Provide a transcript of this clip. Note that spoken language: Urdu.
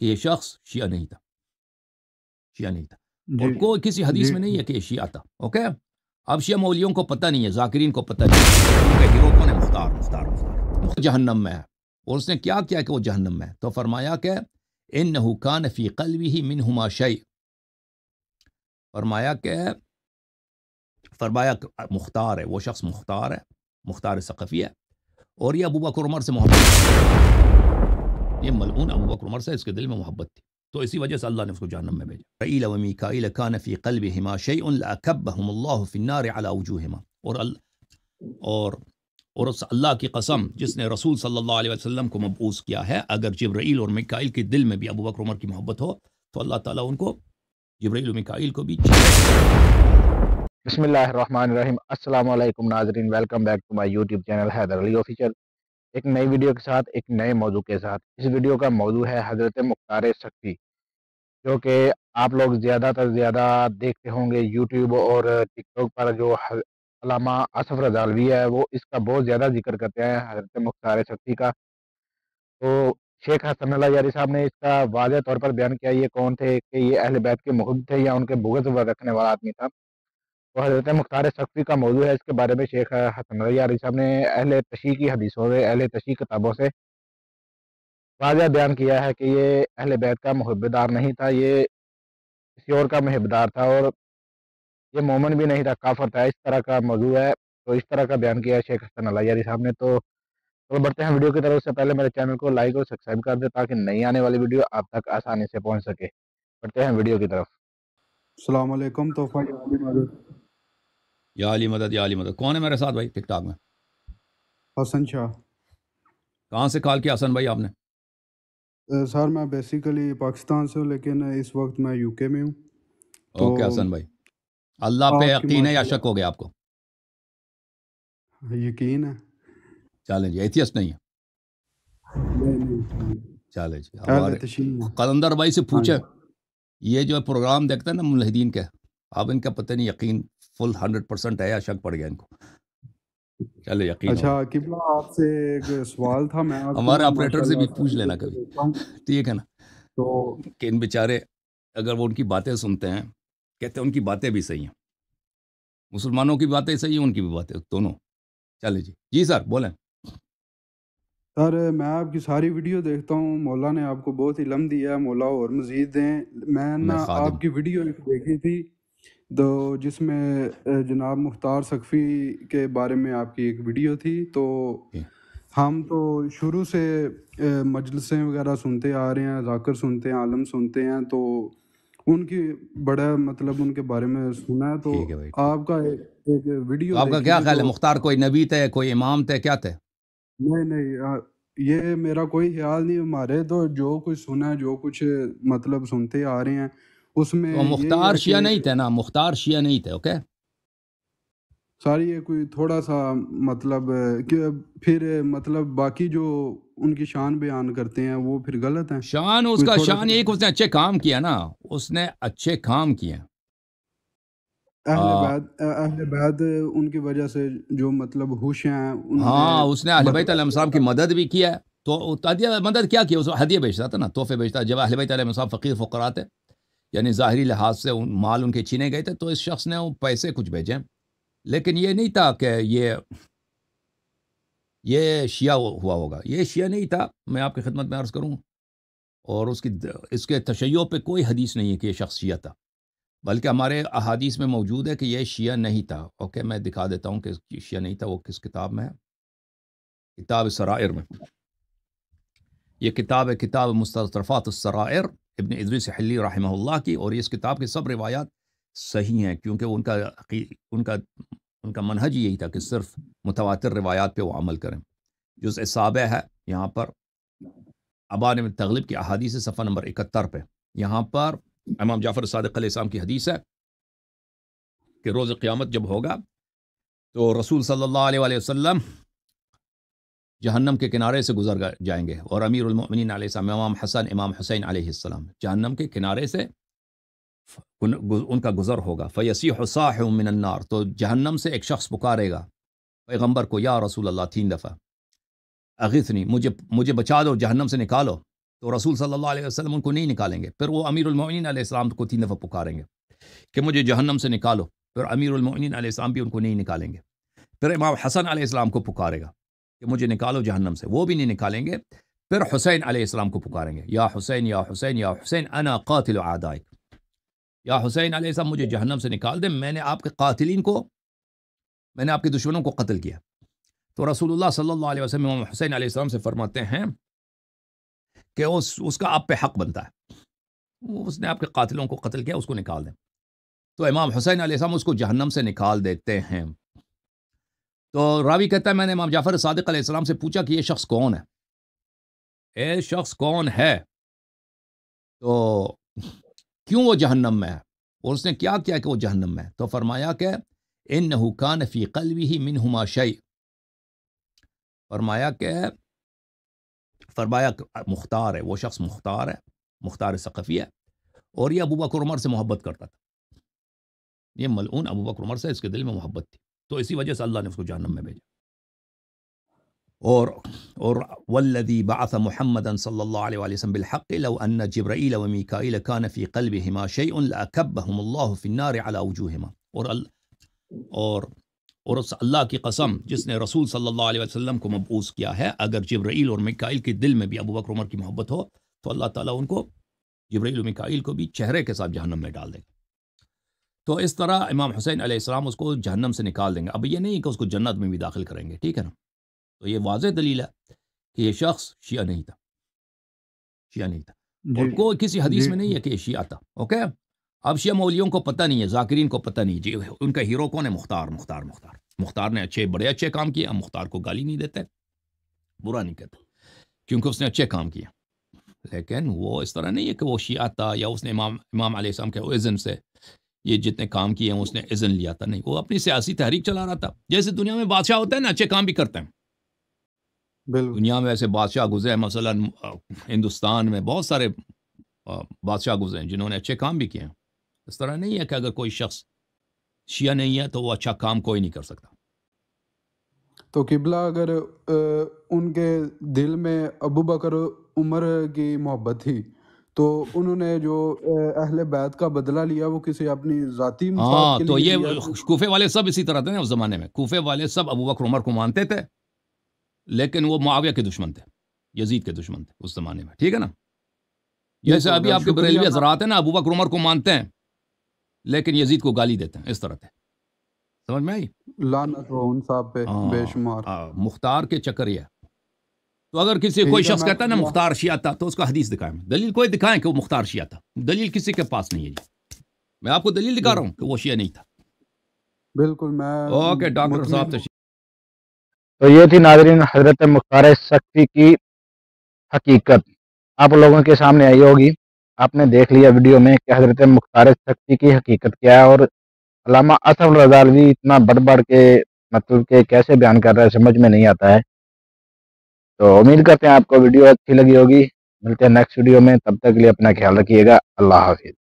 کہ یہ شخص شیعہ نہیں تھا، شیعہ نہیں تھا، اور جی کوئی کسی حدیث جی میں نہیں ہے کہ یہ شیعہ تھا. اوکے، اب شیعہ مولیوں کو پتہ نہیں ہے، ذاکرین کو پتہ نہیں ہے ان کا ہیرو کون ہے. مختار جہنم میں ہے. اور اس نے کیا کیا کہ وہ جہنم میں ہے؟ تو فرمایا کہ انہ کان فی قلبہ منہما شیء، فرمایا مختار ہے، وہ شخص مختار ہے، مختار ثقفی ہے، اور یہ ابو بکر عمر سے محبت تھی. یہ ملعون ابو بکر عمر سے اس کے دل میں محبت تھی، تو اسی وجہ سے اللہ نے اس کو جہنم میں بھیجا. اسرائیل و میکائیل کان فی قلبہما شیء لاکبہم اللہ فی النار علی وجوہہما. اور اس اللہ کی قسم جس نے رسول صلی اللہ علیہ وسلم کو مبعوث کیا ہے، اگر جبرائیل اور میکائیل کے دل میں بھی ابو بکر عمر کی محبت ہو تو اللہ تعالیٰ ان کو، جبرائیل و میکائیل کو بھی بسم اللہ الرحمن الرحیم. السلام علیکم ناظرین، welcome back to my YouTube channel Haider Ali official. ایک نئی ویڈیو کے ساتھ، ایک نئے موضوع کے ساتھ. اس ویڈیو کا موضوع ہے حضرت مختار سقفی، جو کہ آپ لوگ زیادہ تر زیادہ دیکھتے ہوں گے یوٹیوب اور ٹک ٹاک پر. جو علامہ آصف رضالوی ہے وہ اس کا بہت زیادہ ذکر کرتے ہیں، حضرت مختار سقفی کا. تو شیخ حسن اللہ یاری صاحب نے اس کا واضح طور پر بیان کیا یہ کون تھے، کہ یہ اہل بیت کے محب تھے یا ان کے بغض رکھنے والا آدمی تھا. تو حضرت مختار سقفی کا موضوع ہے. اس کے بارے میں شیخ حسن اللہ یاری صاحب نے اہل تشیع کی حدیثوں سے، اہل تشیع کتابوں سے واضح بیان کیا ہے کہ یہ اہل بیت کا محبدار نہیں تھا، یہ کسی اور کا محبدار تھا، اور یہ مومن بھی نہیں تھا، کافر تھا. اس طرح کا موضوع ہے. تو اس طرح کا بیان کیا ہے شیخ حسن اللہ یاری صاحب نے. تو بڑھتے ہیں ویڈیو کی طرف. سے پہلے میرے چینل کو لائک اور سبسکرائب کر دیں تاکہ نئی آنے والی ویڈیو آپ تک آسانی سے پہنچ سکے. بڑھتے ہیں ویڈیو کی طرف. السلام علیکم. تحفہ یا علی مدد، یا علی مدد. کون ہے میرے ساتھ بھائی ٹک ٹاک میں؟ حسن شاہ. کہاں سے کال کیا حسن بھائی آپ نے؟ سر میں بیسیکلی پاکستان سے ہوں، لیکن اس وقت میں یو کے میں ہوں. اوکے حسن بھائی، اللہ پہ یقین ہے یا شک ہو گیا آپ کو؟ یقین ہے. چلیں جی، ایتھیسٹ نہیں ہے. چلے جی، ہمارے قلندر بھائی سے پوچھیں. یہ جو پروگرام دیکھتے ہیں نا ملحدین کے، اب ان کا پتہ نہیں یقین فل 100% ہے یا شک پڑ گیا ان کو. چلے یقین. اچھا قبلہ، آپ سے ایک سوال تھا. میں ہمارے آپریٹر سے بھی پوچھ لینا کبھی، ٹھیک ہے نا؟ تو کہ ان بیچارے اگر وہ ان کی باتیں سنتے ہیں، کہتے ہیں ان کی باتیں بھی صحیح ہیں، مسلمانوں کی باتیں صحیح ہیں، ان کی بھی باتیں دونوں. چلے جی، جی سر بولیں. سر میں آپ کی ساری ویڈیو دیکھتا ہوں. مولا نے آپ کو بہت علم دیا ہے، مولا اور مزید دیں. میں نا آپ کی ویڈیو ایک دیکھی تھی تو جس میں جناب مختار سقفی کے بارے میں آپ کی ایک ویڈیو تھی. تو ہم تو شروع سے مجلسیں وغیرہ سنتے آ رہے ہیں، ذاکر سنتے ہیں، عالم سنتے ہیں، تو ان کی بڑا مطلب ان کے بارے میں سنا ہے. تو آپ کا ایک ویڈیو، آپ کا کیا خیال ہے؟ مختار کوئی نبی تھے، کوئی امام تھے، کیا تھے؟ نہیں، یہ میرا کوئی خیال نہیں. ہمارے تو جو کچھ سنا ہے، جو کچھ مطلب سنتے آ رہے ہیں اس میں تو مختار شیعہ نہیں تھے نا، مختار شیعہ نہیں تھے. اوکے ساری یہ کوئی تھوڑا سا مطلب کہ پھر مطلب باقی جو ان کی شان بیان کرتے ہیں وہ پھر غلط ہیں. شان اس کا شان یہی کہ اس نے اچھے کام کیا نا، اس نے اچھے کام کیے. اہل بیت ان کی وجہ سے جو مطلب ہوش ہیں، ہاں اس نے اہل بیت علیہ السلام کی مدد بھی کیا ہے. تو مدد کیا کیا؟ اس ہدیہ بیچتا تھا نا، تحفے بیچتا. جب اہل بیت علیہ السلام فقیر فقراء تھے، یعنی ظاہری لحاظ سے مال ان کے چھینے گئے تھے، تو اس شخص نے وہ پیسے کچھ بھیجے. لیکن یہ نہیں تھا کہ یہ شیعہ ہوا ہوگا، یہ شیعہ نہیں تھا. میں آپ کی خدمت میں عرض کروں، اور اس کے تشیع پہ کوئی حدیث نہیں ہے کہ یہ شخص شیعہ تھا، بلکہ ہمارے احادیث میں موجود ہے کہ یہ شیعہ نہیں تھا. اوکے میں دکھا دیتا ہوں کہ شیعہ نہیں تھا. وہ کس کتاب میں ہے؟ کتاب سرائر میں. یہ کتاب ہے کتاب مستطرفات السرائر ابن ادریس حلی رحمہ اللہ کی، اور اس کتاب کی سب روایات صحیح ہیں، کیونکہ ان کا منہج یہی تھا کہ صرف متواتر روایات پہ وہ عمل کریں. جزء سابع ہے یہاں پر، ابان بن تغلب کی احادیث صفحہ نمبر 71 پہ. یہاں پر امام جعفر صادق علیہ السلام کی حدیث ہے کہ روز قیامت جب ہوگا تو رسول صلی اللہ علیہ وآلہ وسلم جہنم کے کنارے سے گزر جائیں گے، اور امیر المؤمنین علیہ السلام امام حسن امام حسین علیہ السلام جہنم کے کنارے سے ان کا گزر ہوگا. فیصیح صاح من النار، تو جہنم سے ایک شخص پکارے گا پیغمبر کو، یا رسول اللہ 3 دفعہ، اغثنی، مجھے بچا دو، جہنم سے نکالو. تو رسول صلی اللہ علیہ وسلم ان کو نہیں نکالیں گے. پھر وہ امیر المؤمنین علیہ السلام کو 3 دفعہ پکاریں گے کہ مجھے جہنم سے نکالو. پھر امیر المؤمنین علیہ السلام بھی ان کو نہیں نکالیں گے. پھر امام حسن علیہ السلام کو پکارے گا کہ مجھے نکالو جہنم سے، وہ بھی نہیں نکالیں گے. پھر حسین علیہ السلام کو پکاریں گے، یا حسین یا حسین یا حسین انا قاتل اعدائک، یا حسین علیہ السلام مجھے جہنم سے نکال دیں، میں نے آپ کے قاتلین کو، میں نے آپ کے دشمنوں کو قتل کیا. تو رسول اللہ صلی اللہ علیہ وسلم امام حسین علیہ السلام سے فرماتے ہیں کہ اس کا آپ پہ حق بنتا ہے، اس نے آپ کے قاتلوں کو قتل کیا، اس کو نکال دیں. تو امام حسین علیہ السلام اس کو جہنم سے نکال دیتے ہیں. تو راوی کہتا ہے میں نے امام جعفر صادق علیہ السلام سے پوچھا کہ یہ شخص کون ہے، اے شخص کون ہے، تو کیوں وہ جہنم میں ہے، اور اس نے کیا کیا کہ وہ جہنم میں ہے. تو فرمایا کہ انہ کان فی قلبہ منہما شیء، فرمایا مختار ہے، وہ شخص مختار ہے، مختار ثقفی ہے، اور یہ ابو بکر عمر سے محبت کرتا تھا. یہ ملعون ابو بکر عمر سے اس کے دل میں محبت تھی، تو اسی وجہ سے اللہ نے اس کو جہنم میں بھیجا. اور والذی بعث محمدا صلی اللہ علیہ وسلم بالحق لو ان جبرائیل و میکائیل کان فی قلبہما شیء لاکبہم اللہ فی النار علی وجوہہما. اور اس اللہ کی قسم جس نے رسول صلی اللہ علیہ وسلم کو مبعوث کیا ہے، اگر جبرائیل اور میکائیل کے دل میں بھی ابو بکر عمر کی محبت ہو تو اللہ تعالیٰ ان کو، جبرائیل و میکائیل کو بھی چہرے کے ساتھ جہنم میں ڈال دے گا. تو اس طرح امام حسین علیہ السلام اس کو جہنم سے نکال دیں گے. اب یہ نہیں کہ اس کو جنت میں بھی داخل کریں گے، ٹھیک ہے نا. تو یہ واضح دلیل ہے کہ یہ شخص شیعہ نہیں تھا، شیعہ نہیں تھا، اور کوئی کسی حدیث میں نہیں ہے کہ یہ شیعہ تھا. اوکے، اب شیعہ مولیوں کو پتہ نہیں ہے، ذاکرین کو پتہ نہیں جی ان کا ہیرو کون ہے. مختار نے بڑے اچھے کام کیے. ہم مختار کو گالی نہیں دیتے، برا نہیں کہتے، کیونکہ اس نے اچھے کام کیے، لیکن وہ اس طرح نہیں ہے کہ وہ شیعہ تھا یا اس نے امام علیہ السلام کے اذن سے یہ جتنے کام کیے ہیں اس نے اذن لیا تھا. نہیں، وہ اپنی سیاسی تحریک چلا رہا تھا. جیسے دنیا میں بادشاہ ہوتا ہے نا، اچھے کام بھی کرتے ہیں. دنیا میں ایسے بادشاہ گزرے، مثلا ہندوستان میں بہت سارے بادشاہ گزرے ہیں جنہوں نے اچھے کام بھی کیے ہیں. اس طرح نہیں ہے کہ اگر کوئی شخص شیعہ نہیں ہے تو وہ اچھا کام کوئی نہیں کر سکتا. تو قبلہ اگر ان کے دل میں ابو بکر عمر کی محبت تھی تو انہوں نے جو اہل بیت کا بدلہ لیا وہ کسی اپنی ذاتی مفاد کے لیے لیا؟ تو یہ کوفے والے سب اسی طرح تھے نا اس زمانے میں. کوفے والے سب ابو بکر عمر کو مانتے تھے، لیکن وہ معاویہ کے دشمن تھے، یزید کے دشمن تھے اس زمانے میں، ٹھیک ہے نا. جیسے ابھی آپ کے بریلوی حضرات ہیں نا، ابو بکر عمر کو مانتے ہیں لیکن یزید کو گالی دیتے ہیں، اس طرح تھے. سمجھ میں آئی؟ لعنت ہو ان صاحب پہ بے شمار. مختار کے چکر یہ. تو اگر کوئی شخص کہتا ہے نا مختار شیعہ تھا تو اس کا حدیث دکھائیں، دلیل کوئی دکھائیں کہ وہ مختار شیعہ تھا. دلیل کسی کے پاس نہیں ہے جی. میں آپ کو دلیل دکھا رہا ہوں کہ وہ شیعہ نہیں تھا. بالکل. میں اوکے ڈاکٹر صاحب تشریف. تو یہ تھی ناظرین حضرت مختار سقفی کی حقیقت، آپ لوگوں کے سامنے آئی ہوگی. آپ نے دیکھ لیا ویڈیو میں کہ حضرت مختار سقفی کی حقیقت کیا ہے، اور علامہ اصف رضالوی اتنا بڑھ کے مطلب کہ کیسے بیان کر رہا ہے سمجھ میں نہیں آتا ہے. تو امید کرتے ہیں آپ کو ویڈیو اچھی لگی ہوگی. ملتے ہیں نیکسٹ ویڈیو میں، تب تک کے لیے اپنا خیال رکھیے گا. اللہ حافظ.